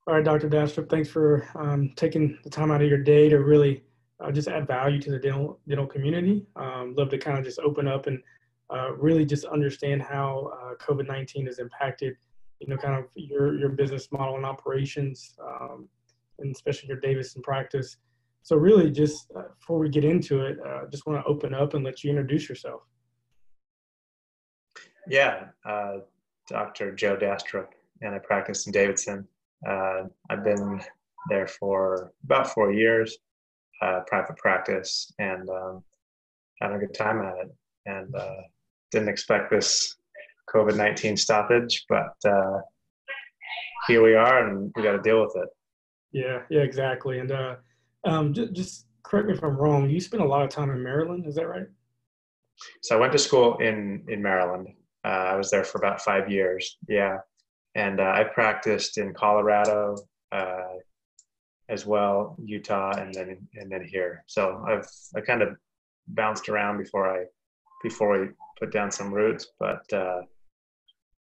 All right, Dr. Dastrup, thanks for taking the time out of your day to really just add value to the dental community. Love to kind of just open up and really just understand how COVID-19 has impacted, kind of your business model and operations, and especially your Davidson practice. So really just before we get into it, just want to open up and let you introduce yourself. Yeah, Dr. Joe Dastrup, and I practice in Davidson. I've been there for about 4 years, private practice, and having a good time at it. And didn't expect this COVID-19 stoppage, but here we are, and we got to deal with it. Yeah, exactly. And just correct me if I'm wrong. You spent a lot of time in Maryland, is that right? So I went to school in Maryland. I was there for about 5 years. Yeah. And I practiced in Colorado, as well, Utah, and then here. So I kind of bounced around before we put down some roots, but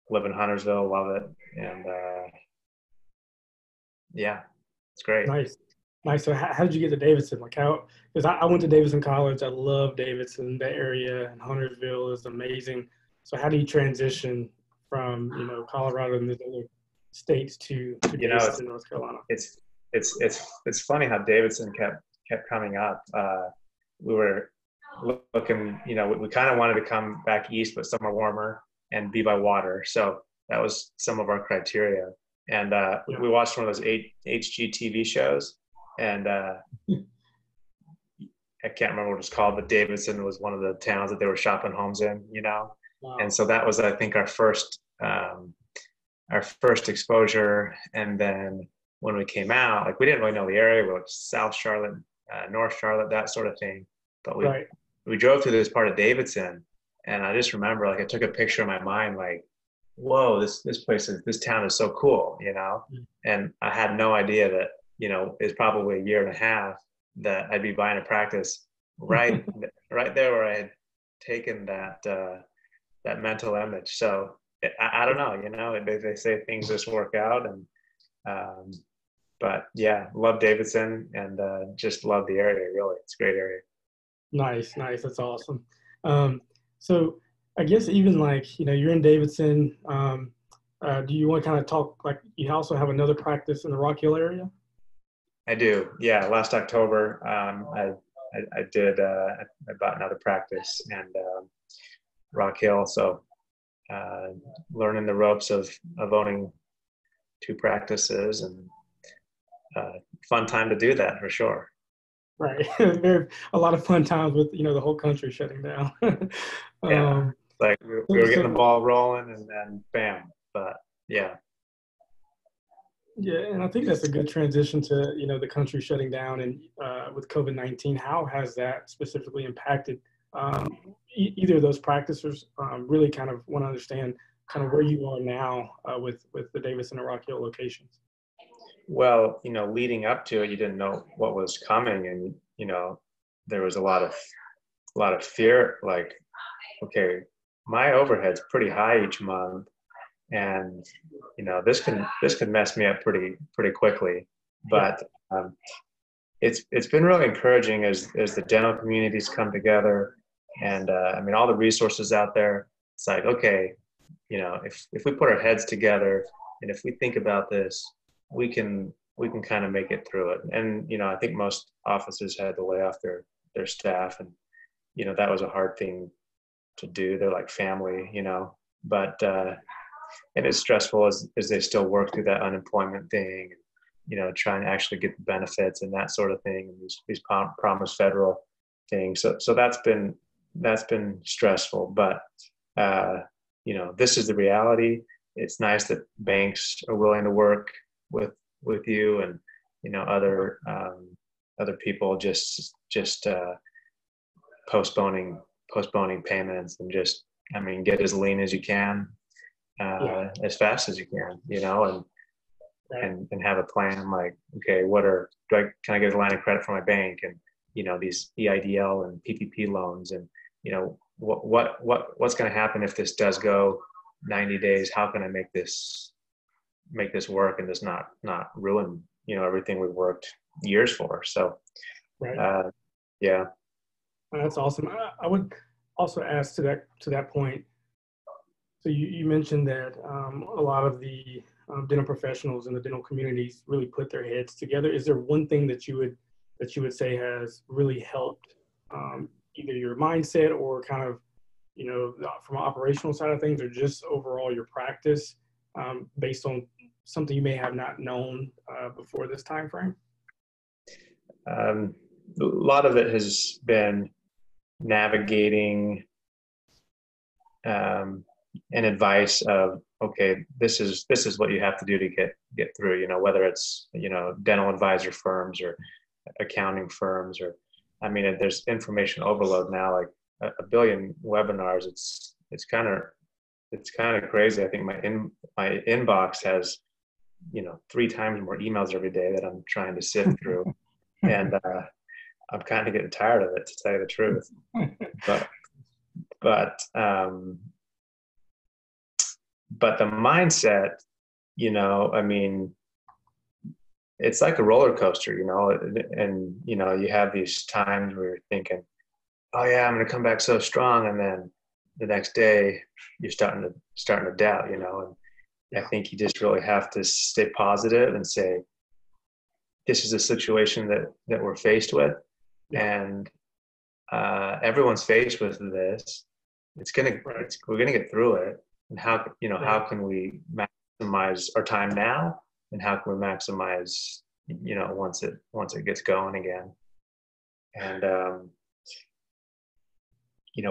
live in Huntersville, love it, and yeah, it's great. Nice. So how did you get to Davidson? Like how? Because I went to Davidson College. I love Davidson. That area and Huntersville is amazing. So how do you transition from Colorado and these other states to Davidson, North Carolina? It's funny how Davidson kept coming up. We were looking, we kind of wanted to come back east, but somewhere warmer and be by water. So that was some of our criteria. And we watched one of those HGTV shows, and I can't remember what it was called, but Davidson was one of the towns that they were shopping homes in, Wow. And so that was, I think, our first exposure. And then when we came out, like, we didn't really know the area. We were like South Charlotte, North Charlotte, that sort of thing. But we drove through this part of Davidson, and I just remember, like, I took a picture in my mind, like, whoa, this town is so cool, And I had no idea that, it's probably a year and a half that I'd be buying a practice right there where I had taken that mental image. So I don't know, they say things just work out, and but yeah, love Davidson, and just love the area. Really, it's a great area. Nice. That's awesome. So I guess even like, you're in Davidson. Do you want to kind of talk, like, you also have another practice in the Rock Hill area? I do. Yeah. Last October, I bought another practice, and Rock Hill. So learning the ropes of owning two practices, and fun time to do that for sure. Right. A lot of fun times with, the whole country shutting down. Yeah. Like we were getting the ball rolling, and then bam. But yeah. Yeah, and I think that's a good transition to, the country shutting down, and with COVID-19. How has that specifically impacted either of those practices? Really kind of want to understand kind of where you are now with the Davidson and Rock Hill locations. Well, leading up to it, you didn't know what was coming, and there was a lot of fear. Like, okay, my overhead's pretty high each month, and this can mess me up pretty quickly. But it's been really encouraging as the dental communities come together, and all the resources out there. It's like, okay, if we put our heads together, and if we think about this, we can kind of make it through it. And I think most offices had to lay off their staff, and that was a hard thing to do. They're like family, but and it's stressful as they still work through that unemployment thing, trying to actually get the benefits and that sort of thing, and these promised federal things. So that's been stressful, but this is the reality. It's nice that banks are willing to work with you, and other people just postponing payments, and just get as lean as you can, as fast as you can, and have a plan. Like, okay, can I get a line of credit from my bank, and these EIDL and PPP loans, and what's going to happen if this does go 90 days? How can I make this make this work and just not ruin, everything we've worked years for. So, Right. Yeah. That's awesome. I would also ask to that point. So you mentioned that a lot of the dental professionals in the dental communities really put their heads together. Is there one thing that you would say has really helped either your mindset or kind of from an operational side of things, or just overall your practice, based on something you may have not known before this time frame? A lot of it has been navigating and advice of, okay, this is what you have to do to get through, whether it's, dental advisor firms or accounting firms, or, I mean, there's information overload now, like a billion webinars. It's kind of crazy. I think my inbox has, 3 times more emails every day that I'm trying to sift through. And I'm kind of getting tired of it, to tell you the truth. But the mindset, I mean, it's like a roller coaster, and, you have these times where you're thinking, oh yeah, I'm going to come back so strong. And then the next day you're starting to doubt, and I think you just really have to stay positive and say, this is a situation that we're faced with. And everyone's faced with this. We're going to get through it. And how can we maximize our time now, and how can we maximize, once it gets going again? And,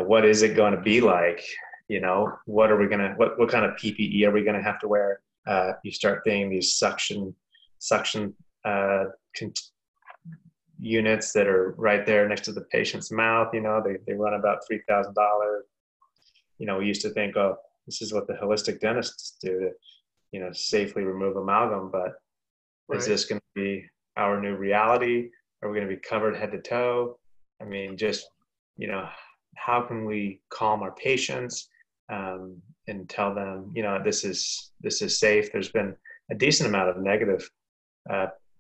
what is it going to be like? What kind of PPE are we going to have to wear? You start thinking these suction units that are right there next to the patient's mouth. They run about $3,000. We used to think, oh, this is what the holistic dentists do to, safely remove amalgam. But is this going to be our new reality? Are we going to be covered head to toe? I mean, just, how can we calm our patients and tell them, this is safe? There's been a decent amount of negative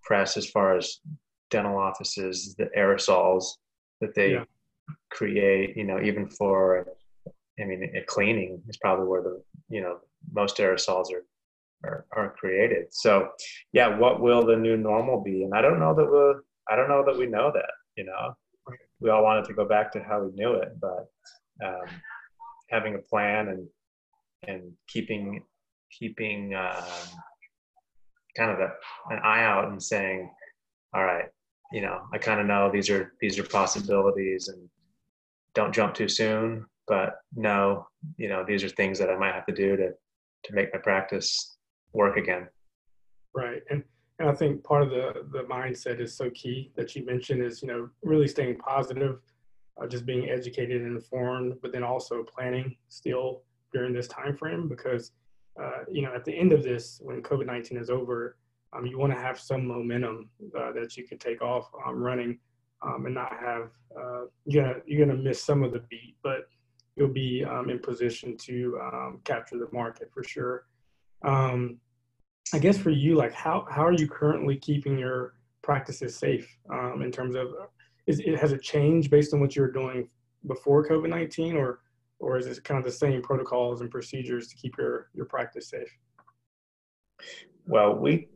press as far as dental offices, the aerosols that they create, even for, a cleaning is probably where the, most aerosols are created. So yeah, what will the new normal be? And I don't know that we know that, we all wanted to go back to how we knew it, but having a plan and keeping kind of an eye out and saying, all right, I kind of know these are possibilities, and don't jump too soon, but no, these are things that I might have to do to make my practice work again. Right. And I think part of the mindset is so key that you mentioned is, really staying positive, just being educated and informed, but then also planning still during this time frame, because, at the end of this, when COVID-19 is over, you want to have some momentum that you can take off running, and not have, you're going to miss some of the beat, but you'll be in position to capture the market for sure. I guess for you, like how are you currently keeping your practices safe in terms of, has it changed based on what you were doing before COVID-19, or is it kind of the same protocols and procedures to keep your practice safe? Well, we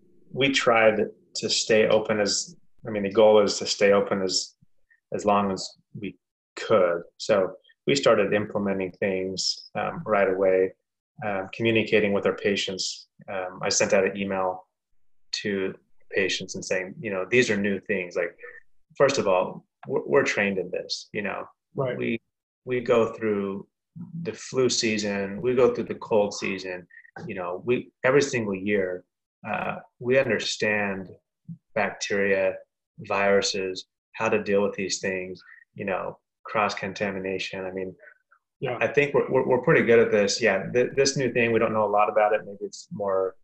tried to stay open the goal is to stay open as long as we could. So we started implementing things right away, communicating with our patients. I sent out an email to patients and saying, these are new things. Like, first of all, we're trained in this. Right. We go through the flu season, we go through the cold season. Every single year, we understand bacteria, viruses, how to deal with these things. Cross contamination. I mean, I think we're pretty good at this. Yeah, this new thing, we don't know a lot about it. Maybe it's more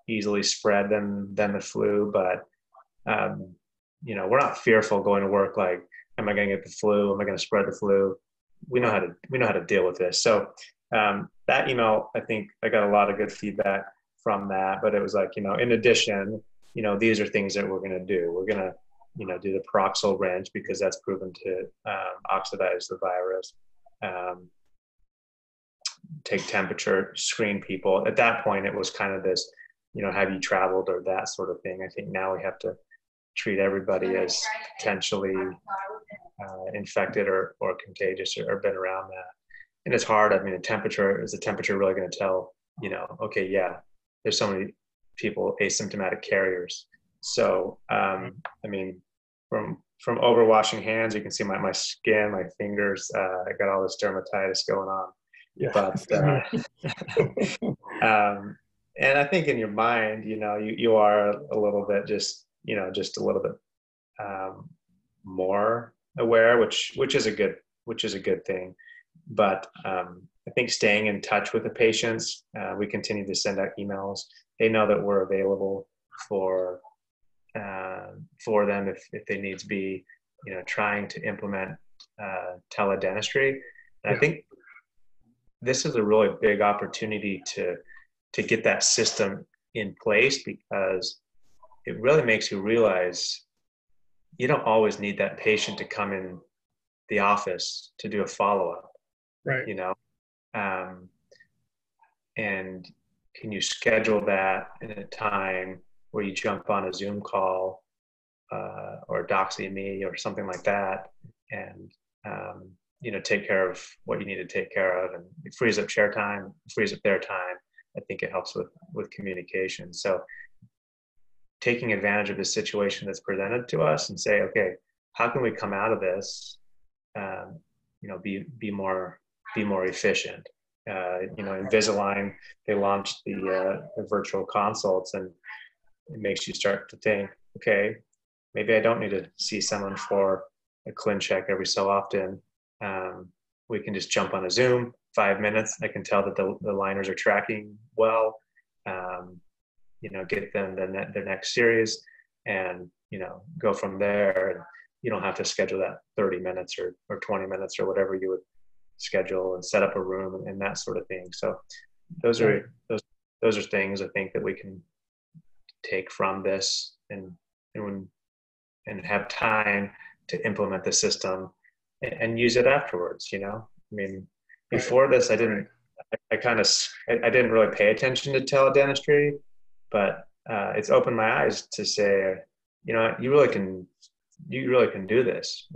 easily spread than the flu, but we're not fearful going to work. Like, am I going to get the flu? Am I going to spread the flu? We know how to deal with this. So that email, I think I got a lot of good feedback. from that, but it was like, in addition, these are things that we're going to do. We're going to, do the peroxal wrench because that's proven to oxidize the virus. Take temperature, screen people. At that point, it was kind of this, have you traveled or that sort of thing. I think now we have to treat everybody as potentially infected or contagious or been around that. And it's hard. I mean, is the temperature really going to tell, okay, yeah, there's so many people asymptomatic carriers. So, I mean, from overwashing hands, you can see my skin, my fingers, I got all this dermatitis going on. Yeah. But, and I think in your mind, you are a little bit just a little bit more aware, which is a good thing. But I think staying in touch with the patients, we continue to send out emails. They know that we're available for them if they needs be. Trying to implement teledentistry. And I think this is a really big opportunity to get that system in place, because it really makes you realize you don't always need that patient to come in the office to do a follow-up, right? And can you schedule that in a time where you jump on a Zoom call or Doxy Me or something like that, and take care of what you need to take care of, and it frees up chair time, frees up their time. I think it helps with communication. So taking advantage of the situation that's presented to us and say, okay, how can we come out of this, be more efficient? Invisalign, they launched the virtual consults, and it makes you start to think, okay, maybe I don't need to see someone for a clin check every so often. We can just jump on a Zoom, 5 minutes. I can tell that the liners are tracking well, get them their next series, and, go from there. And you don't have to schedule that 30 minutes or 20 minutes or whatever you would schedule, and set up a room and that sort of thing. So those are things I think that we can take from this and have time to implement the system and use it afterwards. I mean, before this, I didn't really pay attention to teledentistry, but it's opened my eyes to say, you really can do this,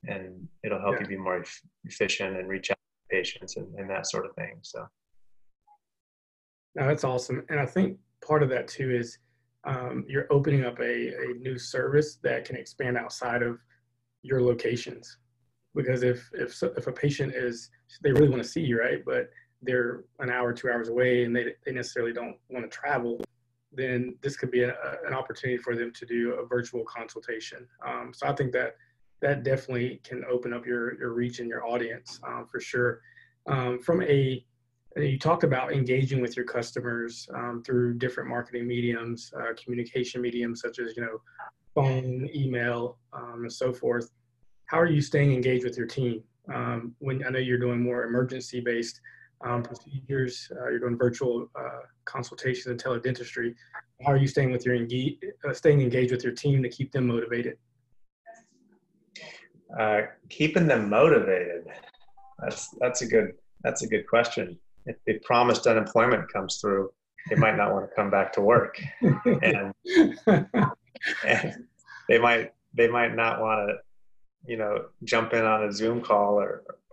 and it'll help you be more efficient and reach out to patients and that sort of thing. So. No, that's awesome. And I think part of that too is you're opening up a new service that can expand outside of your locations. Because if a patient they really want to see you, right, but they're an hour, 2 hours away, and they necessarily don't want to travel, then this could be an opportunity for them to do a virtual consultation. So I think that definitely can open up your reach and your audience for sure. You talked about engaging with your customers through different marketing mediums, communication mediums such as phone, email, and so forth. How are you staying engaged with your team? When I know you're doing more emergency-based procedures, you're doing virtual consultations and teledentistry. How are you staying engaged with your team to keep them motivated? Keeping them motivated. That's a good question. If the promised unemployment comes through, they might not want to come back to work, and they might not want to, jump in on a Zoom call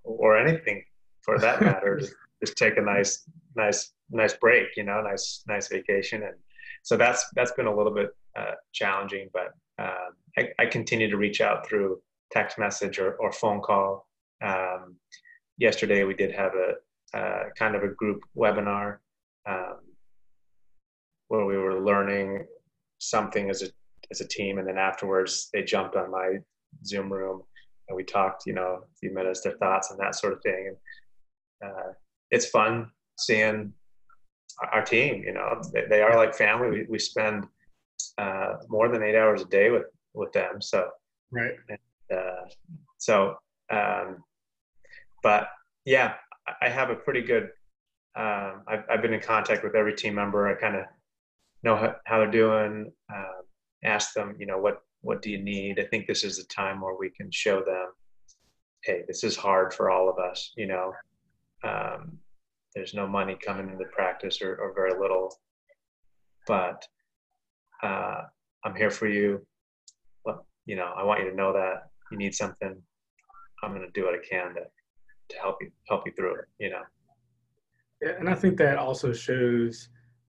or anything for that matter. Just take a nice break, nice vacation. And so that's been a little bit challenging, but I continue to reach out through text message or phone call. Yesterday we did have a kind of a group webinar where we were learning something as a team, and then afterwards they jumped on my Zoom room and we talked, a few minutes, their thoughts and that sort of thing. And it's fun seeing our team. They are like family. We spend more than 8 hours a day with them. So right. And, but yeah, I have a pretty good I've been in contact with every team member. I kind of know how they're doing. Ask them, what do you need? I think this is the time where we can show them, hey, this is hard for all of us. There's no money coming into practice or very little, but I'm here for you. Well, I want you to know that you need something. I'm going to do what I can to help you through it. Yeah, and I think that also shows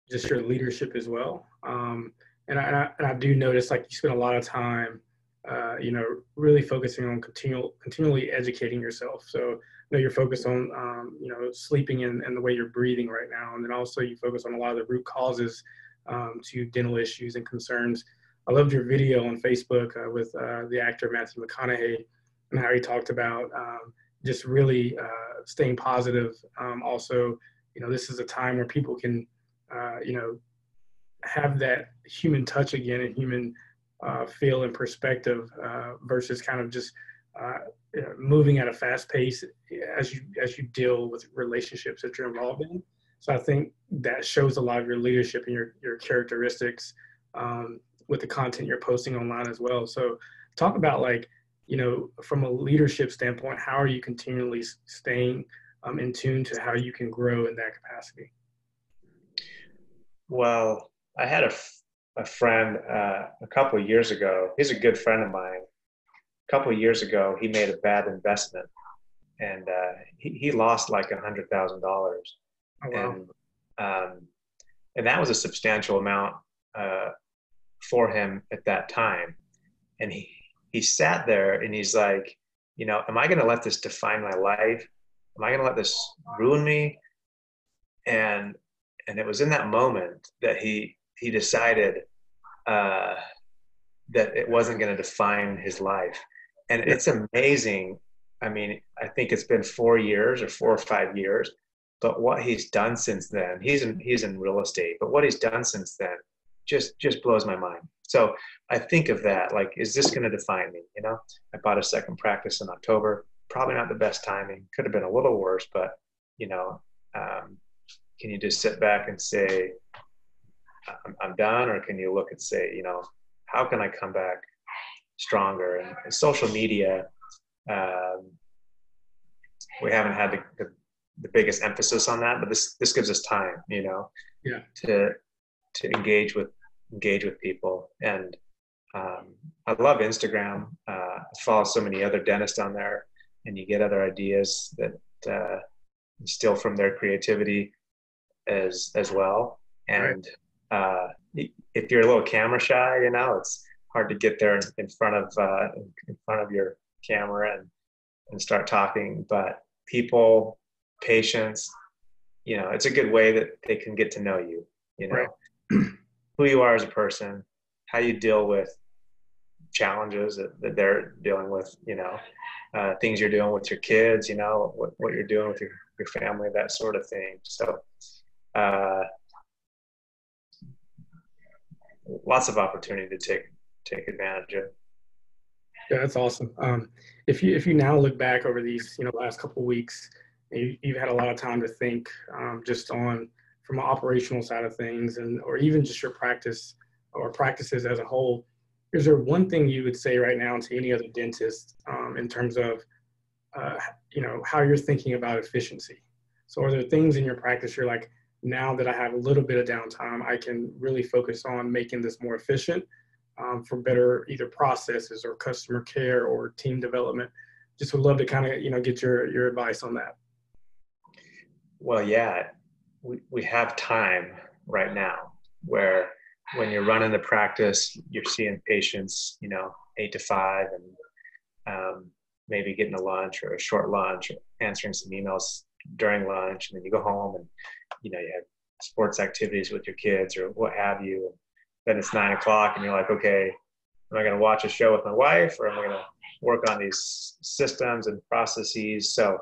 just your leadership as well. And I do notice like you spend a lot of time, really focusing on continually educating yourself. So you're focused on, sleeping and the way you're breathing right now. And then also you focus on a lot of the root causes to dental issues and concerns. I loved your video on Facebook with the actor Matthew McConaughey and how he talked about just really staying positive. Also, this is a time where people can, have that human touch again and human feel and perspective versus kind of just moving at a fast pace as you deal with relationships that you're involved in. So I think that shows a lot of your leadership and your characteristics with the content you're posting online as well. So talk about from a leadership standpoint, how are you continually staying in tune to how you can grow in that capacity? Well, I had a friend a couple of years ago. He's a good friend of mine. A couple of years ago, he made a bad investment, and he lost like $100,000. Oh, wow. And that was a substantial amount for him at that time. And he sat there and he's like, am I going to let this define my life? Am I going to let this ruin me? And it was in that moment that he decided that it wasn't going to define his life. And it's amazing. I mean, I think it's been 4 years or 4 or 5 years, but what he's done since then, he's in real estate, but what he's done since then just blows my mind. So I think of that, like, is this going to define me? I bought a second practice in October, probably not the best timing, could have been a little worse, but can you just sit back and say, I'm done? Or can you look and say, how can I come back stronger? And social media, we haven't had the biggest emphasis on that, but this gives us time, to engage with people. And I love Instagram. I follow so many other dentists on there, and you get other ideas that steal from their creativity as well. And if you're a little camera shy, it's hard to get there in front of your camera and start talking. But people, patients, it's a good way that they can get to know you, who you are as a person, how you deal with challenges that they're dealing with, things you're doing with your kids, what you're doing with your family, that sort of thing. So lots of opportunity to take advantage of. Yeah, that's awesome. If you now look back over these last couple of weeks, you've had a lot of time to think just on from an operational side of things, or even just your practice or practices as a whole. Is there one thing you would say right now to any other dentist in terms of how you're thinking about efficiency? So are there things in your practice you're like, now that I have a little bit of downtime, I can really focus on making this more efficient for better either processes or customer care or team development? Just would love to kind of get your advice on that. Well, yeah, we have time right now where when you're running the practice, you're seeing patients 8 to 5 and maybe getting a lunch or a short lunch, answering some emails during lunch, and then you go home and you have sports activities with your kids or what have you. Then it's 9 o'clock and you're like, okay, am I going to watch a show with my wife, or am I going to work on these systems and processes? So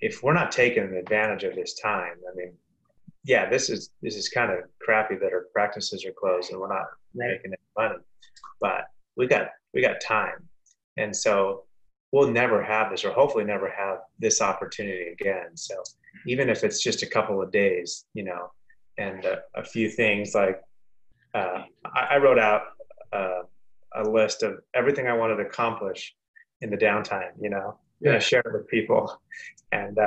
if we're not taking advantage of this time, I mean, yeah, this is kind of crappy that our practices are closed and we're not making any money, but we got time. And so we'll never have this, or hopefully never have this opportunity again. So even if it's just a couple of days, and a few things like I wrote out a list of everything I wanted to accomplish in the downtime, and I shared it with people. And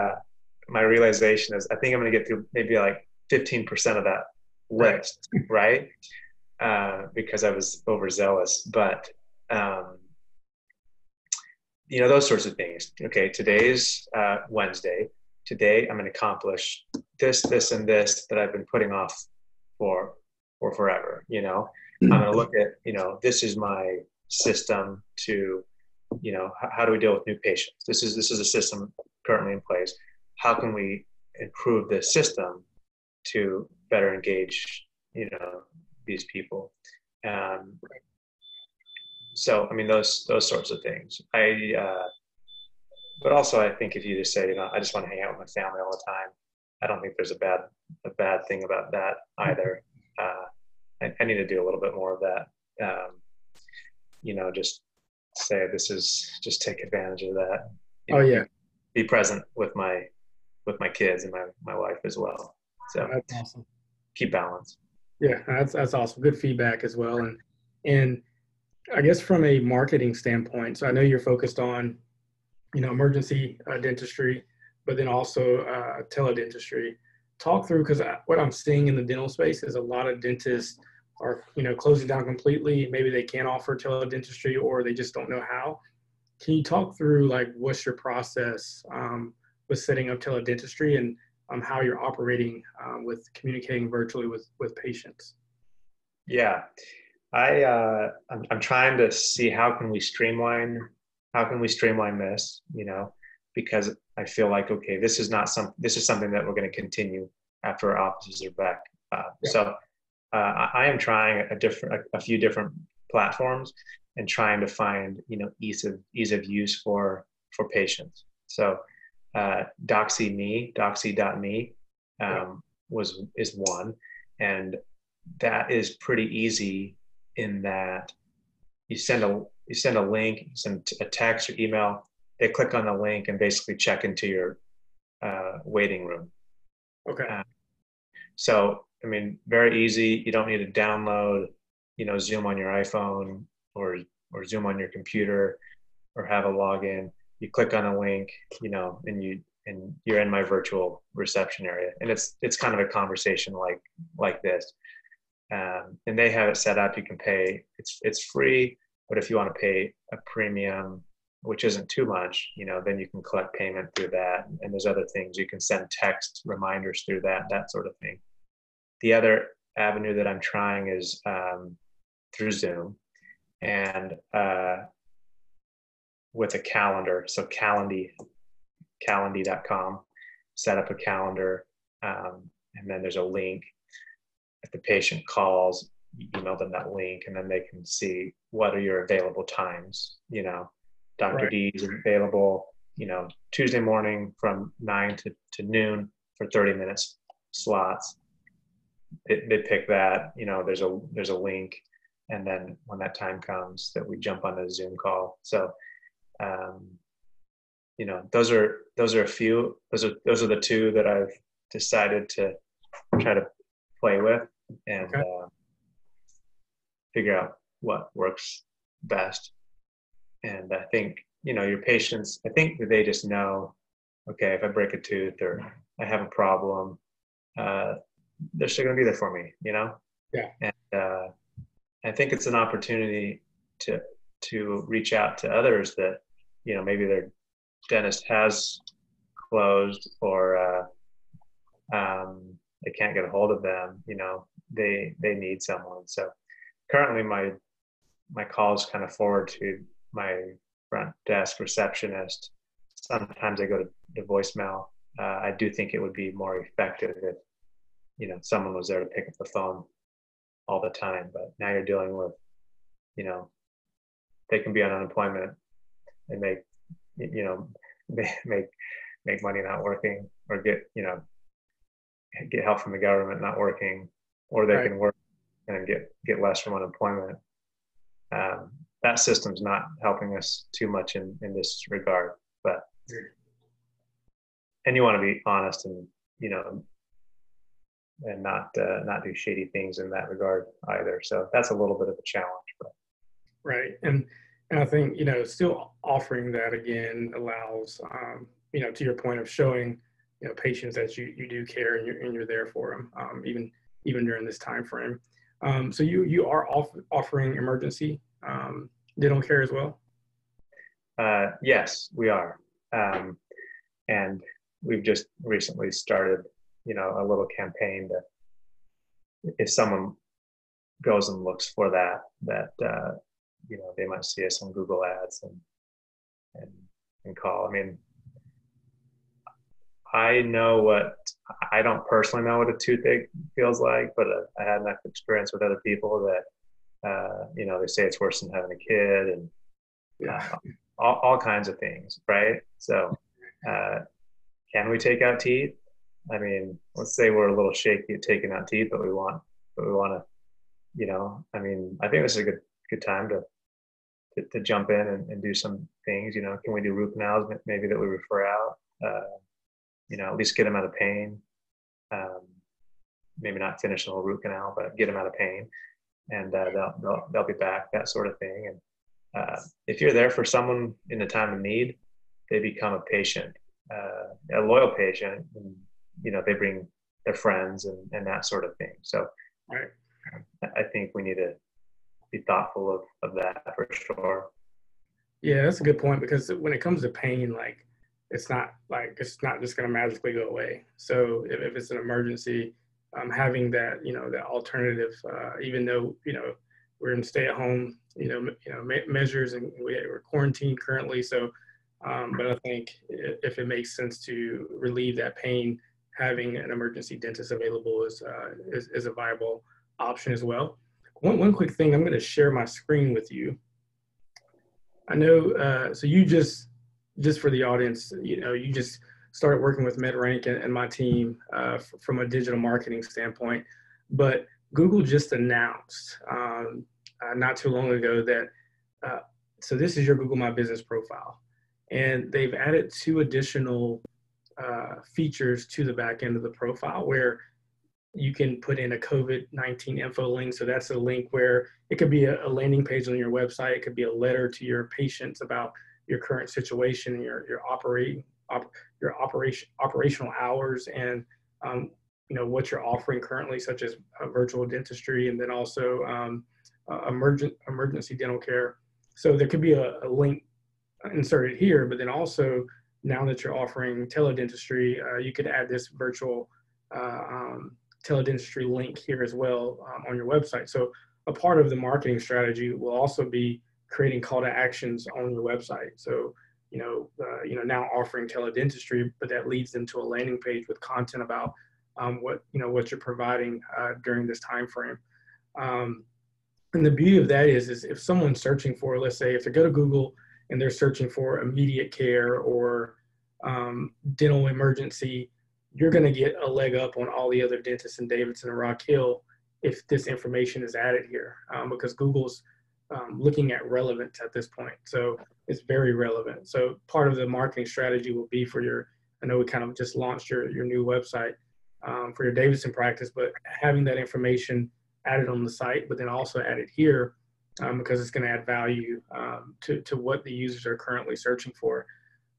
my realization is I think I'm going to get through maybe like 15% of that list, right? Because I was overzealous. But, those sorts of things. Okay, today's Wednesday. Today I'm going to accomplish this, this, and this that I've been putting off for forever. I'm going to look at, this is my system to, how do we deal with new patients? This is a system currently in place. How can we improve this system to better engage, these people? So, I mean, those sorts of things. But also I think if you just say, I just want to hang out with my family all the time, I don't think there's a bad thing about that either. I need to do a little bit more of that. Just say just take advantage of that. Be present with my kids and my wife as well. So that's awesome. Keep balance. Yeah, that's awesome. Good feedback as well. And I guess from a marketing standpoint, so I know you're focused on, emergency dentistry, but then also teledentistry. Talk through, because what I'm seeing in the dental space is a lot of dentists are, closing down completely. Maybe they can't offer teledentistry or they just don't know how. Can you talk through like what's your process with setting up teledentistry and how you're operating with communicating virtually with patients? Yeah, I'm trying to see how can we streamline this, because I feel like, okay, this is something that we're going to continue after our offices are back. So I am trying a few different platforms and trying to find, ease of use for patients. So Doxy.me is one, and that is pretty easy in that you send a link, you send a text or email, they click on the link and basically check into your waiting room. Okay. So, I mean, very easy. You don't need to download, Zoom on your iPhone or Zoom on your computer or have a login. You click on a link, and you're in my virtual reception area. And it's kind of a conversation like this. And they have it set up. You can pay, it's free, but if you want to pay a premium, which isn't too much, then you can collect payment through that. And there's other things. You can send text reminders through that sort of thing. The other avenue that I'm trying is through Zoom and with a calendar. So Calendy.com, set up a calendar, and then there's a link. If the patient calls, you email them that link, and then they can see what are your available times. Dr. D is available, Tuesday morning from 9 to noon for 30 minutes slots. They pick that, there's a link, and then when that time comes that we jump on a Zoom call. So, those are a few, those are the two that I've decided to try to play with and figure out what works best. And I think, your patients, I think that they just know, okay, if I break a tooth or I have a problem, they're still going to be there for me, Yeah. And I think it's an opportunity to reach out to others that, maybe their dentist has closed or they can't get a hold of them, they need someone. So currently my calls kind of forward to my front desk receptionist. Sometimes I go to voicemail. I do think it would be more effective if, someone was there to pick up the phone all the time. But now you're dealing with, they can be on unemployment and they make money not working, or get help from the government not working, or they can work and get less from unemployment. That system's not helping us too much in this regard, but and you want to be honest and, you know, and not do shady things in that regard either. So that's a little bit of a challenge. But. Right. And I think, you know, still offering that again allows, you know, to your point of showing, you know, patients that you do care and you're there for them, even during this time frame. So you are offering emergency dental care as well? Yes, we are. And we've just recently started, you know, a little campaign to, if someone goes and looks for that, you know, they might see us on Google Ads and call. I mean, I don't personally know what a toothache feels like, but I had enough experience with other people that, you know, they say it's worse than having a kid and all kinds of things, right? So, can we take out teeth? I mean, let's say we're a little shaky at taking out teeth, but we want to, you know, I mean, I think this is a good time to jump in and do some things. You know, can we do root canals maybe that we refer out? You know, at least get them out of pain. Maybe not finish the whole root canal, but get them out of pain, and they'll be back. That sort of thing. And if you're there for someone in the time of need, they become a patient, a loyal patient. And, you know, they bring their friends and that sort of thing. So, right. I think we need to be thoughtful of that for sure. Yeah, that's a good point, because when it comes to pain, like it's not just going to magically go away. So if it's an emergency, having that, you know, that alternative, even though, you know, we're in stay-at-home, measures, and we're quarantined currently. So, but I think if it makes sense to relieve that pain, having an emergency dentist available is a viable option as well. One quick thing, I'm going to share my screen with you. I know, so you just for the audience, you know, you just started working with MedRank and my team from a digital marketing standpoint, but Google just announced not too long ago that, so this is your Google My Business profile, and they've added 2 additional features to the back end of the profile where you can put in a COVID-19 info link. So that's a link where it could be a landing page on your website. It could be a letter to your patients about your current situation, your operational hours, and you know, what you're offering currently, such as virtual dentistry, and then also emergency dental care. So there could be a link inserted here, but then also now that you're offering teledentistry, you could add this virtual teledentistry link here as well on your website. So a part of the marketing strategy will also be creating call to actions on your website. So, you know, now offering teledentistry, but that leads them to a landing page with content about what you're providing during this time frame. And the beauty of that is if someone's searching for, let's say, if they go to Google and they're searching for immediate care or dental emergency, you're going to get a leg up on all the other dentists in Davidson and Rock Hill if this information is added here, because Google's looking at relevance at this point. So it's very relevant. So part of the marketing strategy will be for I know we kind of just launched your new website for your Davidson practice, but having that information added on the site, but then also added here because it's going to add value to what the users are currently searching for.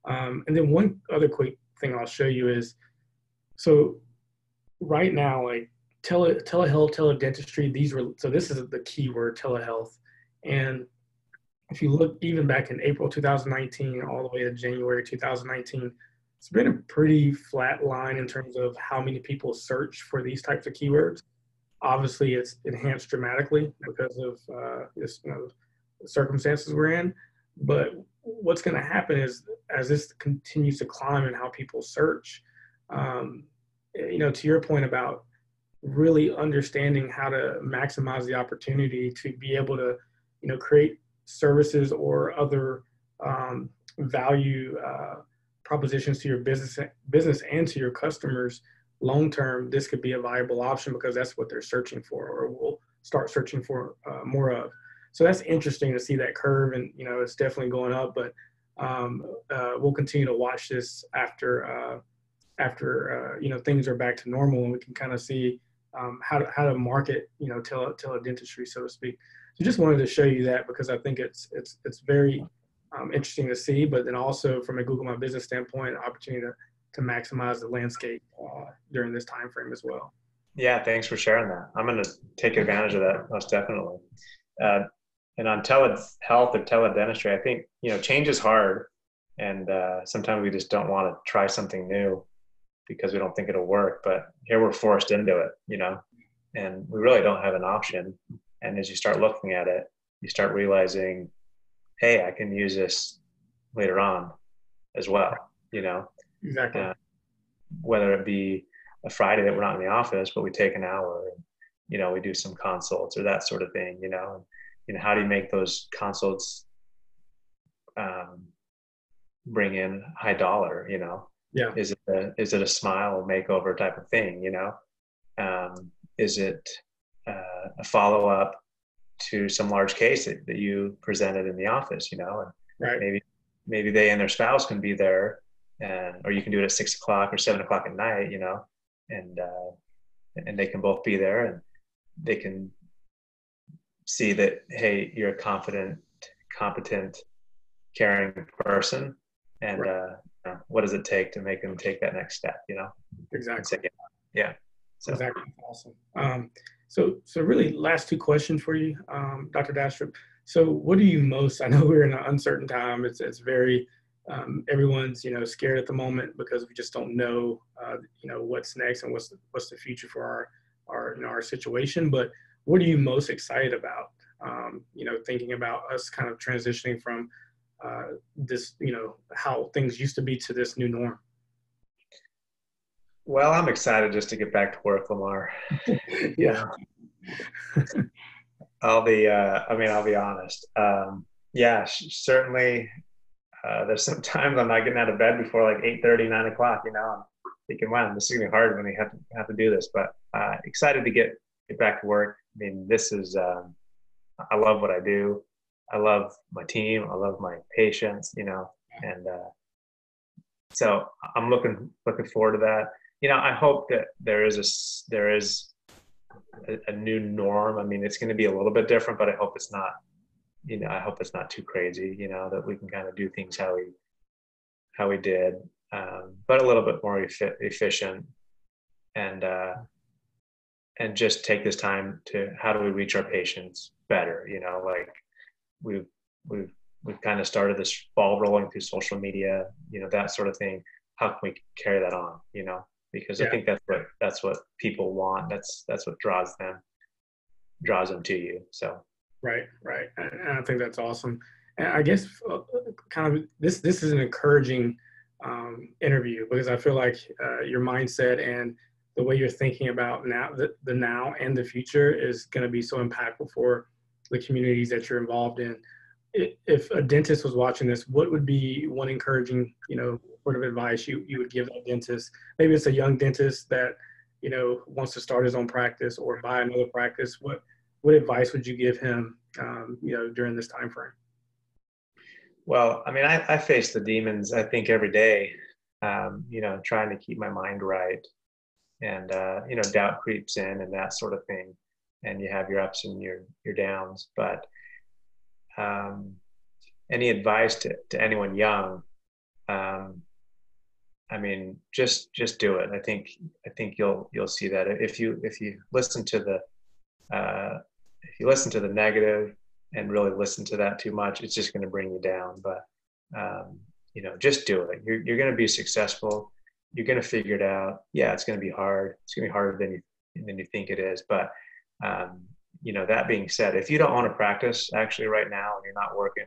And then one other quick thing I'll show you is, so right now, like telehealth, teledentistry, so this is the keyword, telehealth. And if you look even back in April 2019 all the way to January 2019, it's been a pretty flat line in terms of how many people search for these types of keywords. Obviously, it's enhanced dramatically because of the circumstances we're in. But what's going to happen is, as this continues to climb in how people search, to your point about really understanding how to maximize the opportunity to be able to, create services or other value propositions to your business and to your customers long term, this could be a viable option because that's what they're searching for, or will start searching for more of. So that's interesting to see that curve, and it's definitely going up. But we'll continue to watch this after after things are back to normal, and we can kind of see how to market teledentistry, so to speak. So just wanted to show you that because I think it's very interesting to see, but then also from a Google My Business standpoint, an opportunity to maximize the landscape during this time frame as well. Yeah, thanks for sharing that. I'm going to take advantage of that, most definitely. And on telehealth or teledentistry, I think, change is hard. And sometimes we just don't want to try something new because we don't think it'll work. But here we're forced into it, and we really don't have an option. And as you start looking at it, you start realizing, hey, I can use this later on as well, Exactly. Whether it be a Friday that we're not in the office, but we take an hour and, we do some consults or that sort of thing, and, how do you make those consults bring in high dollar, Yeah. Is it a smile makeover type of thing, is it a follow-up to some large case that you presented in the office, and Right. maybe they and their spouse can be there, or you can do it at 6 o'clock or 7 o'clock at night, and they can both be there and they can see that, hey, you're a confident, competent, caring person. And Right. What does it take to make them take that next step, Exactly. Say, yeah. So. Exactly. Awesome. So really last two questions for you, Dr. Dastrup. So what do you most, I know we're in an uncertain time. It's very, everyone's, scared at the moment because we just don't know, what's next and what's the future for our situation. But what are you most excited about, thinking about us kind of transitioning from this, how things used to be to this new norm? Well, I'm excited just to get back to work, Lamar. Yeah. I'll be honest. Yeah, certainly. There's some times I'm not getting out of bed before like 8:30, 9 o'clock, I'm thinking, wow, this is gonna be hard when we have to do this, but excited to get back to work. I mean, this is, I love what I do. I love my team. I love my patients, and so I'm looking forward to that. I hope that there is a new norm. I mean, it's going to be a little bit different, but I hope it's not, I hope it's not too crazy, that we can kind of do things how we did, but a little bit more efficient, and just take this time to, how do we reach our patients better? Like we've kind of started this ball rolling through social media, that sort of thing. How can we carry that on, because I think that's what people want. That's what draws them to you. So. Right. And I think that's awesome. And I guess kind of this is an encouraging interview because I feel like your mindset and the way you're thinking about now, the now and the future is going to be so impactful for the communities that you're involved in. If a dentist was watching this, what would be one encouraging, word of advice you would give a dentist? Maybe it's a young dentist that, wants to start his own practice or buy another practice. What advice would you give him, during this time frame? Well, I mean, I face the demons, I think, every day, trying to keep my mind right. And, doubt creeps in and that sort of thing. And you have your ups and your downs. But any advice to anyone young, I mean, just do it. I think you'll see that if you listen to the negative and really listen to that too much, it's just going to bring you down. But just do it. You're going to be successful. You're going to figure it out. Yeah, it's going to be hard. It's going to be harder than you think it is. But that being said, if you don't own a practice actually right now and you're not working,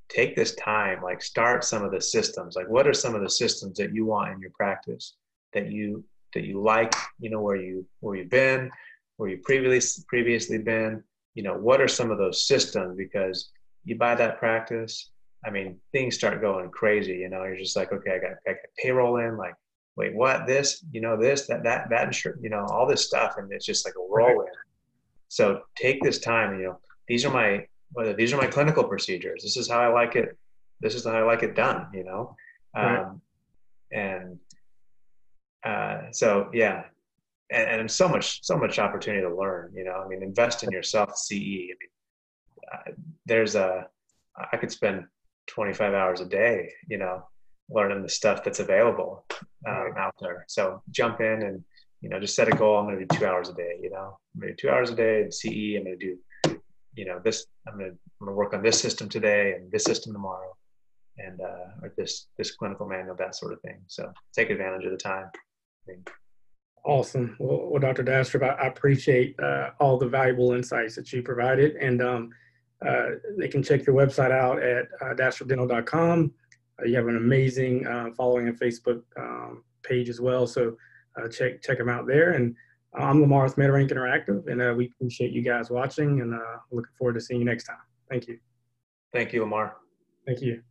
take this time, like start some of the systems. Like, what are some of the systems that you want in your practice that you like, where you've been, where you previously been, what are some of those systems? Because you buy that practice, I mean, things start going crazy, you're just like, okay, I got payroll in, like, wait, what, this, this, that insurance, all this stuff. And it's just like a whirlwind. So take this time, these are my clinical procedures. This is how I like it. This is how I like it done, Right. And so yeah, and so much opportunity to learn. You know, I mean, invest in yourself. CE. I mean, there's I could spend 25 hours a day, you know, learning the stuff that's available out there. So jump in and, you know, just set a goal. I'm going to do 2 hours a day. You know, I'm going to do 2 hours a day in CE. I'm going to do, you know, this. I'm going to work on this system today and this system tomorrow, and or this clinical manual, that sort of thing. So take advantage of the time. I mean, Awesome. Well, Dr. Dastrup, I appreciate all the valuable insights that you provided. And they can check your website out at dastrupdental.com. You have an amazing following and Facebook page as well. So check them out there. And I'm Lamar with MedRank Interactive, and we appreciate you guys watching, and looking forward to seeing you next time. Thank you. Thank you, Lamar. Thank you.